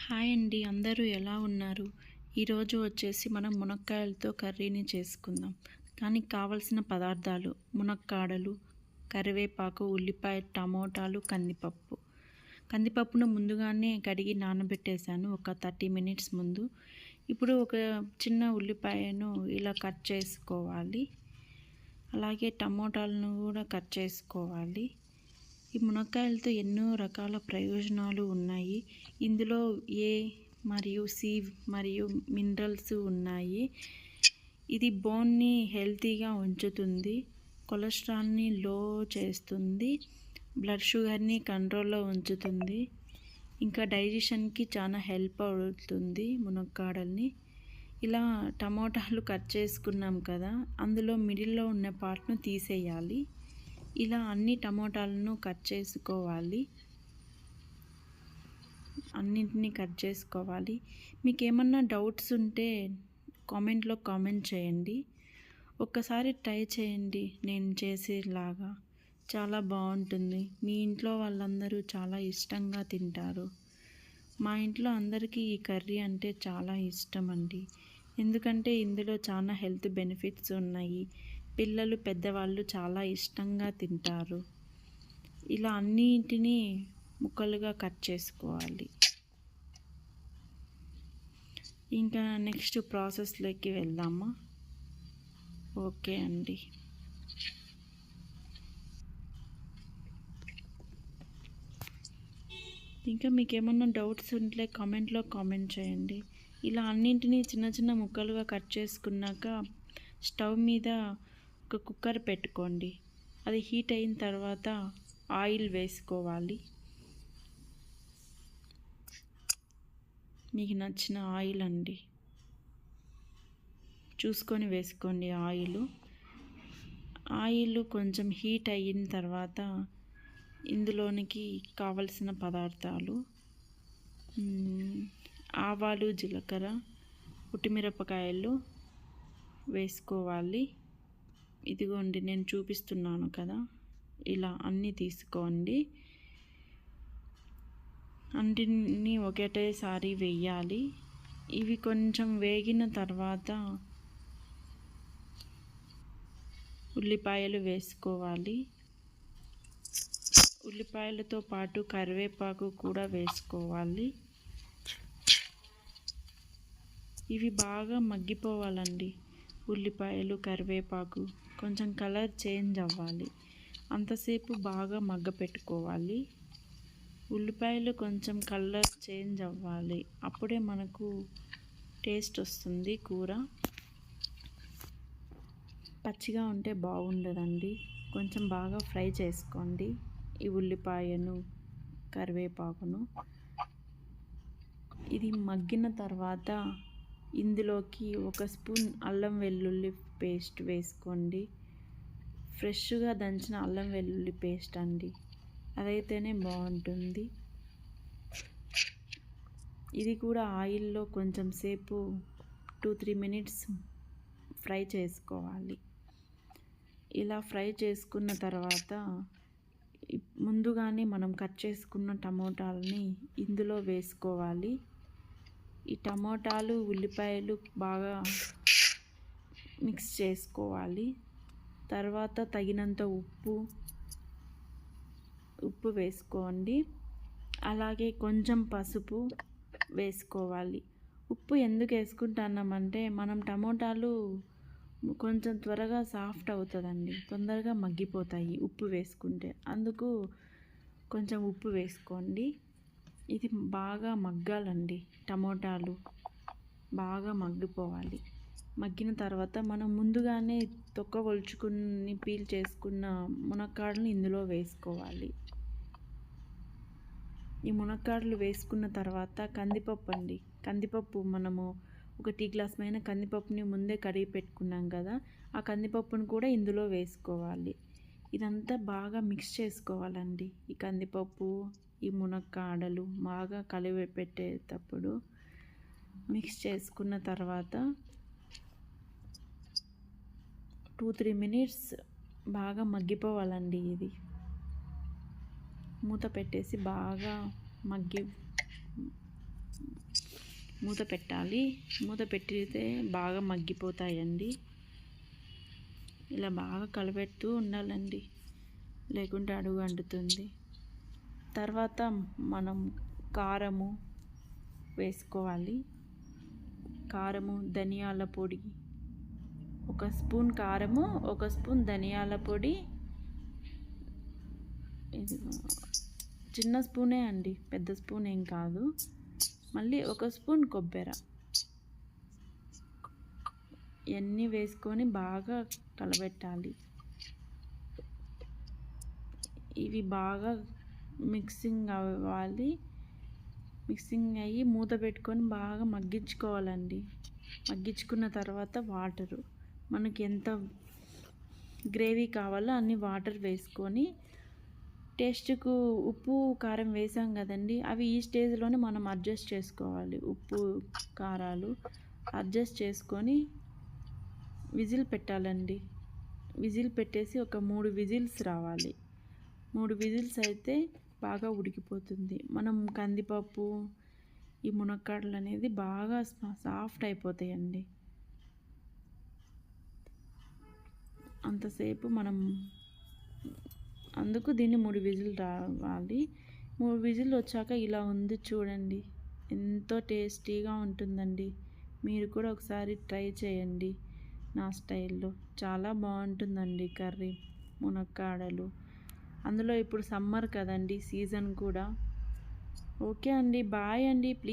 Hi అండి, అందరూ ఎలా ఉన్నారు? ఈరోజు వచ్చేసి మనం మునక్కాయలతో కర్రీని చేసుకుందాం. దానికి కావలసిన పదార్థాలు మునక్కాడలు, కరివేపాకు, ఉల్లిపాయ, టమోటాలు, కందిపప్పు. కందిపప్పును ముందుగానే కడిగి నానబెట్టేశాను ఒక 30 మినిట్స్ ముందు. ఇప్పుడు ఒక చిన్న ఉల్లిపాయను ఇలా కట్ చేసుకోవాలి. అలాగే టమోటాలను కూడా కట్ చేసుకోవాలి. ఈ మునక్కాయలతో ఎన్నో రకాల ప్రయోజనాలు ఉన్నాయి. ఇందులో ఏ మరియు సి మరియు మినరల్స్ ఉన్నాయి. ఇది బోన్ని హెల్తీగా ఉంచుతుంది, కొలెస్ట్రాల్ని లో చేస్తుంది, బ్లడ్ షుగర్ని కంట్రోల్లో ఉంచుతుంది, ఇంకా డైజెషన్కి చాలా హెల్ప్ అవుతుంది మునక్కాడల్ని. ఇలా టమోటాలు కట్ చేసుకున్నాం కదా, అందులో మిడిల్లో ఉన్న పార్ట్ను తీసేయాలి. ఇలా అన్ని టమోటాలను కట్ చేసుకోవాలి. అన్నింటినీ కట్ చేసుకోవాలి. మీకు ఏమన్నా డౌట్స్ ఉంటే కామెంట్లో కామెంట్ చేయండి. ఒక్కసారి ట్రై చేయండి నేను చేసేలాగా, చాలా బాగుంటుంది. మీ ఇంట్లో వాళ్ళందరూ చాలా ఇష్టంగా తింటారు. మా ఇంట్లో అందరికీ ఈ కర్రీ అంటే చాలా ఇష్టం అండి. ఎందుకంటే ఇందులో చాలా హెల్త్ బెనిఫిట్స్ ఉన్నాయి. పిల్లలు, పెద్దవాళ్ళు చాలా ఇష్టంగా తింటారు. ఇలా అన్నిటినీ ముక్కలుగా కట్ చేసుకోవాలి. ఇంకా నెక్స్ట్ ప్రాసెస్లోకి వెళ్దామా? ఓకే అండి. ఇంకా మీకు ఏమన్నా డౌట్స్ ఉంటే కామెంట్లో కామెంట్ చేయండి. ఇలా అన్నింటినీ చిన్న చిన్న ముక్కలుగా కట్ చేసుకున్నాక స్టవ్ మీద ఒక కుక్కర్ పెట్టుకోండి. అది హీట్ అయిన తర్వాత ఆయిల్ వేసుకోవాలి. మీకు నచ్చిన ఆయిల్ అండి, చూసుకొని వేసుకోండి. ఆయిల్ కొంచెం హీట్ అయిన తర్వాత ఇందులోనికి కావలసిన పదార్థాలు ఆవాలు, జీలకర్ర, ఉట్టిమిరపకాయలు వేసుకోవాలి. ఇదిగోండి నేను చూపిస్తున్నాను కదా, ఇలా అన్నీ తీసుకోండి. అన్నిటిని ఒకటేసారి వేయాలి. ఇవి కొంచెం వేగిన తర్వాత ఉల్లిపాయలు వేసుకోవాలి. ఉల్లిపాయలతో పాటు కరివేపాకు కూడా వేసుకోవాలి. ఇవి బాగా మగ్గిపోవాలండి. ఉల్లిపాయలు, కరివేపాకు కొంచెం కలర్ చేంజ్ అవ్వాలి, అంతసేపు బాగా మగ్గపెట్టుకోవాలి. ఉల్లిపాయలు కొంచెం కలర్ చేంజ్ అవ్వాలి, అప్పుడే మనకు టేస్ట్ వస్తుంది కూర. పచ్చిగా ఉంటే బాగుండదండి. కొంచెం బాగా ఫ్రై చేసుకోండి ఈ ఉల్లిపాయను, కరివేపాకును. ఇది మగ్గిన తర్వాత ఇందులోకి 1 స్పూన్ అల్లం వెల్లుల్లి పేస్ట్ వేసుకోండి. ఫ్రెష్గా దంచిన అల్లం వెల్లుల్లి పేస్ట్ అండి, అదైతేనే బాగుంటుంది. ఇది కూడా ఆయిల్లో కొంచెం సేపు 2-3 మినిట్స్ ఫ్రై చేసుకోవాలి. ఇలా ఫ్రై చేసుకున్న తర్వాత ముందుగానే మనం కట్ చేసుకున్న టమోటాలని ఇందులో వేసుకోవాలి. ఈ టమోటాలు, ఉల్లిపాయలు బాగా మిక్స్ చేసుకోవాలి. తర్వాత తగినంత ఉప్పు వేసుకోండి. అలాగే కొంచెం పసుపు వేసుకోవాలి. ఉప్పు ఎందుకు వేసుకుంటున్నామంటే మనం టమోటాలు కొంచెం త్వరగా సాఫ్ట్ అవుతుందండి, తొందరగా మగ్గిపోతాయి ఉప్పు వేసుకుంటే. అందుకు కొంచెం ఉప్పు వేసుకోండి. ఇది బాగా మగ్గాలండి, టమోటాలు బాగా మగ్గిపోవాలి. మగ్గిన తర్వాత మనం ముందుగానే తొక్క ఒలుచుకుని పీల్ చేసుకున్న మునక్కాడలు ఇందులో వేసుకోవాలి. ఈ మునక్కాడలు వేసుకున్న తర్వాత కందిపప్పు మనము ఒక టీ గ్లాస్ పైన కందిపప్పుని ముందే కడిగి పెట్టుకున్నాం కదా, ఆ కందిపప్పును కూడా ఇందులో వేసుకోవాలి. ఇదంతా బాగా మిక్స్ చేసుకోవాలండి. ఈ కందిపప్పు, ఈ మునక్కాడలు బాగా కలిపి పెట్టేటప్పుడు మిక్స్ చేసుకున్న తర్వాత 2-3 మినిట్స్ బాగా మగ్గిపోవాలండి. ఇది మూత పెట్టేసి బాగా మూత పెట్టాలి. మూత పెట్టితే బాగా మగ్గిపోతాయండి. ఇలా బాగా కలపెడుతూ ఉండాలండి, లేకుంటే అడుగు అంటుతుంది. తర్వాత మనం కారము వేసుకోవాలి. కారము, ధనియాల పొడి, 1 స్పూన్ కారము, 1 స్పూన్ ధనియాల పొడి, ఇది చిన్న స్పూనే అండి, పెద్ద స్పూన్ ఏం కాదు. మళ్ళీ 1 స్పూన్ కొబ్బెర, ఇవన్నీ వేసుకొని బాగా కలబెట్టాలి. ఇవి బాగా మిక్సింగ్ అవ్వాలి. మిక్సింగ్ అయ్యి మూత పెట్టుకొని బాగా మగ్గించుకోవాలండి. మగ్గించుకున్న తర్వాత వాటరు, మనకి ఎంత గ్రేవీ కావాలో అన్ని వాటర్ వేసుకొని, టేస్ట్కు ఉప్పు కారం వేసాం కదండి, అవి ఈ స్టేజ్లోనే మనం అడ్జస్ట్ చేసుకోవాలి. ఉప్పు కారాలు అడ్జస్ట్ చేసుకొని విజిల్ పెట్టాలండి. విజిల్ పెట్టేసి ఒక 3 విజిల్స్ రావాలి. 3 విజిల్స్ అయితే బాగా ఉడికిపోతుంది. మనం కందిపప్పు, ఈ మునక్కాడలు అనేది బాగా సాఫ్ట్ అయిపోతాయండి. అంతసేపు మనం అందుకు దీన్ని 3 విజిల్ రావాలి. 3 విజిల్ వచ్చాక ఇలా ఉంది చూడండి, ఎంతో టేస్టీగా ఉంటుందండి. మీరు కూడా ఒకసారి ట్రై చేయండి నా స్టైల్లో. చాలా బాగుంటుందండి కర్రీ, మునక్కాడలు. అందులో ఇప్పుడు సమ్మర్ కదండి, సీజన్ కూడా. ఓకే అండి, బాయ్ అండి. ప్లీజ్